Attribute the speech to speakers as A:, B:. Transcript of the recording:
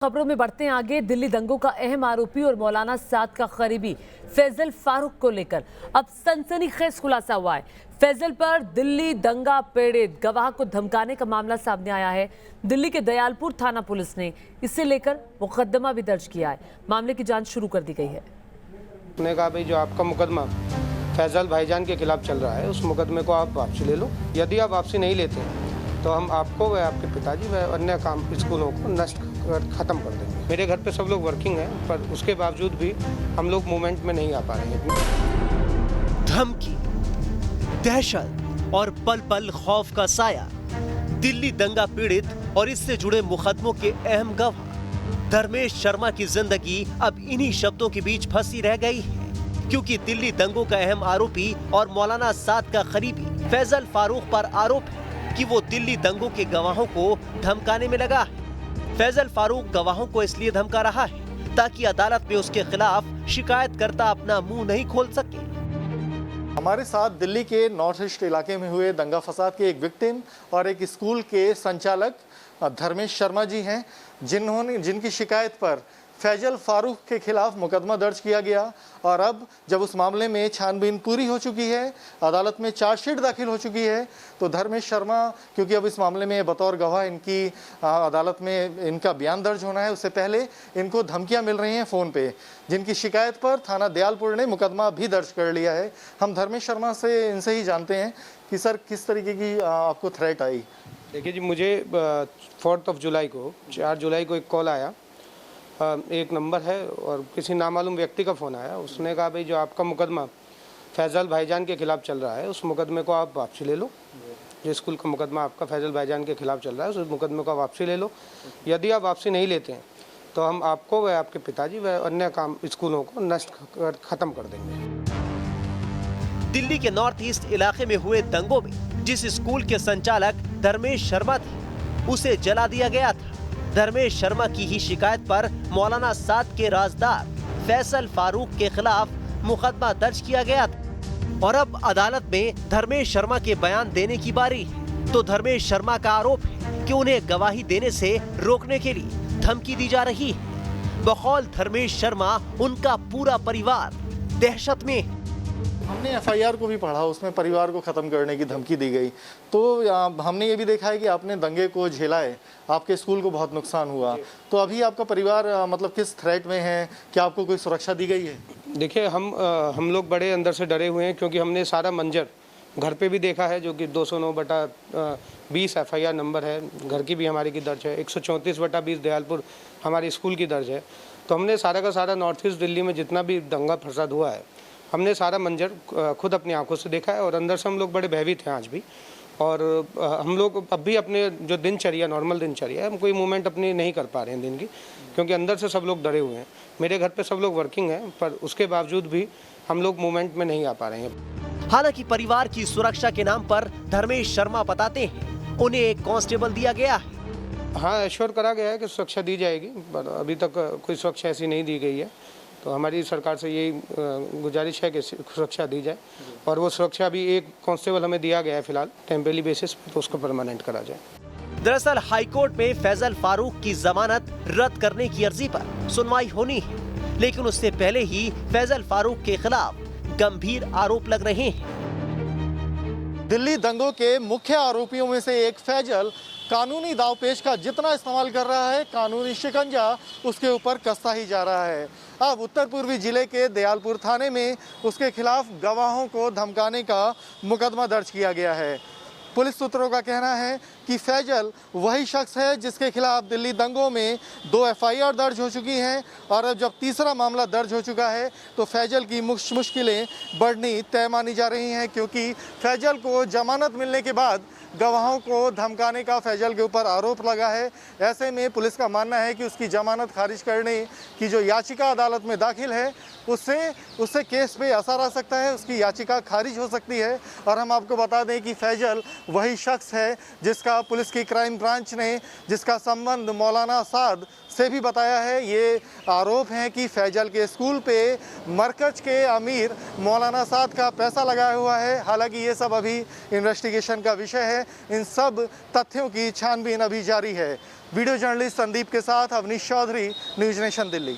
A: खबरों में बढ़ते हैं आगे। दिल्ली दंगों का अहम आरोपी और मौलाना साद का करीबी फैजल फारूक को लेकर अब सनसनीखेज खुलासा हुआ है। फैजल पर दिल्ली दंगा पीड़ित गवाह को धमकाने का मामला सामने आया है। दिल्ली के दयालपुर थाना पुलिस ने इसे लेकर मुकदमा भी दर्ज किया है। मामले की जांच शुरू कर दी गई है।
B: उन्होंने कहा भाई जो आपका मुकदमा फैजल भाईजान के खिलाफ चल रहा है उस मुकदमे को आप वापसी ले लो। यदि आप वापसी नहीं लेते तो हम आपको व आपके पिताजी व अन्य काम स्कूलों को नष्ट खत्म कर देंगे। मेरे घर पे सब लोग वर्किंग हैं, पर उसके बावजूद भी हम लोग मूवमेंट में नहीं आ पा रहे हैं।
C: धमकी, दहशत और पल पल खौफ का साया। दिल्ली दंगा पीड़ित और इससे जुड़े मुकदमों के अहम गवाह धर्मेश शर्मा की जिंदगी अब इन्हीं शब्दों के बीच फंसी रह गई है, क्योंकि दिल्ली दंगों का अहम आरोपी और मौलाना साद का करीबी फैजल फारूक पर आरोप है कि वो दिल्ली दंगों के गवाहों को धमकाने में लगा है। फैजल फारूक गवाहों को इसलिए धमका रहा है ताकि अदालत में उसके खिलाफ शिकायतकर्ता अपना मुंह नहीं खोल सके।
D: हमारे साथ दिल्ली के नॉर्थ ईस्ट इलाके में हुए दंगा फसाद के एक विक्टिम और एक स्कूल के संचालक धर्मेश शर्मा जी हैं, जिनकी शिकायत पर फैजल फारूक के खिलाफ मुकदमा दर्ज किया गया। और अब जब उस मामले में छानबीन पूरी हो चुकी है, अदालत में चार्जशीट दाखिल हो चुकी है, तो धर्मेश शर्मा, क्योंकि अब इस मामले में बतौर गवाह इनकी अदालत में इनका बयान दर्ज होना है, उससे पहले इनको धमकियां मिल रही हैं फ़ोन पे, जिनकी शिकायत पर थाना दयालपुर ने मुकदमा भी दर्ज कर लिया है। हम धर्मेश शर्मा से इनसे ही जानते हैं कि सर किस तरीके की आपको थ्रेट आई।
B: देखिए जी, मुझे 4 जुलाई को 4 जुलाई को एक कॉल आया, एक नंबर है और किसी नामालूम व्यक्ति का फ़ोन आया। उसने कहा भाई जो आपका मुकदमा फैजल भाईजान के खिलाफ चल रहा है उस मुकदमे को आप वापसी ले लो। जो स्कूल का मुकदमा आपका फैजल भाईजान के खिलाफ चल रहा है उस मुकदमे को आप वापसी ले लो। यदि आप वापसी नहीं लेते हैं तो हम आपको व आपके पिताजी व अन्य काम स्कूलों को नष्ट खत्म कर देंगे।
C: दिल्ली के नॉर्थ ईस्ट इलाके में हुए दंगों में जिस स्कूल के संचालक धर्मेश शर्मा थे उसे जला दिया गया था। धर्मेश शर्मा की ही शिकायत पर मौलाना साद के राजदार फैसल फारूक के खिलाफ मुकदमा दर्ज किया गया था। और अब अदालत में धर्मेश शर्मा के बयान देने की बारी है। तो धर्मेश शर्मा का आरोप है कि उन्हें गवाही देने से रोकने के लिए धमकी दी जा रही है। बकौल धर्मेश शर्मा उनका पूरा परिवार दहशत में है।
D: हमने एफआईआर को भी पढ़ा, उसमें परिवार को ख़त्म करने की धमकी दी गई। तो हमने ये भी देखा है कि आपने दंगे को झेला है, आपके स्कूल को बहुत नुकसान हुआ, तो अभी आपका परिवार मतलब किस थ्रेट में है? क्या आपको कोई सुरक्षा दी गई है?
B: देखिए, हम लोग बड़े अंदर से डरे हुए हैं, क्योंकि हमने सारा मंजर घर पे भी देखा है, जो कि 209/20 एफआईआर नंबर है, घर की भी हमारी की दर्ज है, 134/20 दयालपुर हमारी स्कूल की दर्ज है। तो हमने सारा का सारा नॉर्थ ईस्ट दिल्ली में जितना भी दंगा फसाद हुआ है हमने सारा मंजर खुद अपनी आंखों से देखा है। और अंदर से हम लोग बड़े भयभीत हैं आज भी। और हम लोग अब भी अपने जो दिनचर्या, नॉर्मल दिनचर्या है, हम कोई मूवमेंट अपनी नहीं कर पा रहे हैं दिन की, क्योंकि अंदर से सब लोग डरे हुए हैं। मेरे घर पे सब लोग वर्किंग हैं, पर उसके बावजूद भी हम लोग मूवमेंट में नहीं आ पा रहे हैं।
C: हालांकि परिवार की सुरक्षा के नाम पर धर्मेश शर्मा बताते हैं उन्हें एक कांस्टेबल दिया गया है।
B: हाँ, एश्योर करा गया है कि सुरक्षा दी जाएगी, पर अभी तक कोई सुरक्षा ऐसी नहीं दी गई है। तो हमारी सरकार से यही गुजारिश है कि सुरक्षा दी जाए, और वो सुरक्षा भी एक कांस्टेबल हमें दिया गया है फिलहाल टेम्परेरी बेसिस पे, तो उसको परमानेंट करा जाए।
C: दरअसल हाईकोर्ट में फैजल फारूक की जमानत रद्द करने की अर्जी पर सुनवाई होनी है, लेकिन उससे पहले ही फैजल फारूक के खिलाफ गंभीर आरोप लग रहे हैं।
D: दिल्ली दंगों के मुख्य आरोपियों में से एक फैजल कानूनी दावपेच का जितना इस्तेमाल कर रहा है, कानूनी शिकंजा उसके ऊपर कसता ही जा रहा है। अब उत्तर पूर्वी जिले के दयालपुर थाने में उसके खिलाफ गवाहों को धमकाने का मुकदमा दर्ज किया गया है। पुलिस सूत्रों का कहना है कि फैजल वही शख्स है जिसके खिलाफ दिल्ली दंगों में 2 एफआईआर दर्ज हो चुकी हैं, और अब जब तीसरा मामला दर्ज हो चुका है तो फैजल की मुश्किलें बढ़नी तय मानी जा रही हैं, क्योंकि फैजल को जमानत मिलने के बाद गवाहों को धमकाने का फैजल के ऊपर आरोप लगा है। ऐसे में पुलिस का मानना है कि उसकी जमानत खारिज करने की जो याचिका अदालत में दाखिल है उससे केस पे असर आ सकता है, उसकी याचिका खारिज हो सकती है। और हम आपको बता दें कि फैजल वही शख्स है जिसका पुलिस की क्राइम ब्रांच ने, जिसका संबंध मौलाना साद से भी बताया है। ये आरोप है कि फैजल के स्कूल पे मरकज के अमीर मौलाना साद का पैसा लगाया हुआ है। हालांकि ये सब अभी इन्वेस्टिगेशन का विषय है। इन सब तथ्यों की छानबीन अभी जारी है। वीडियो जर्नलिस्ट संदीप के साथ अवनीश चौधरी, न्यूज़ नेशन दिल्ली।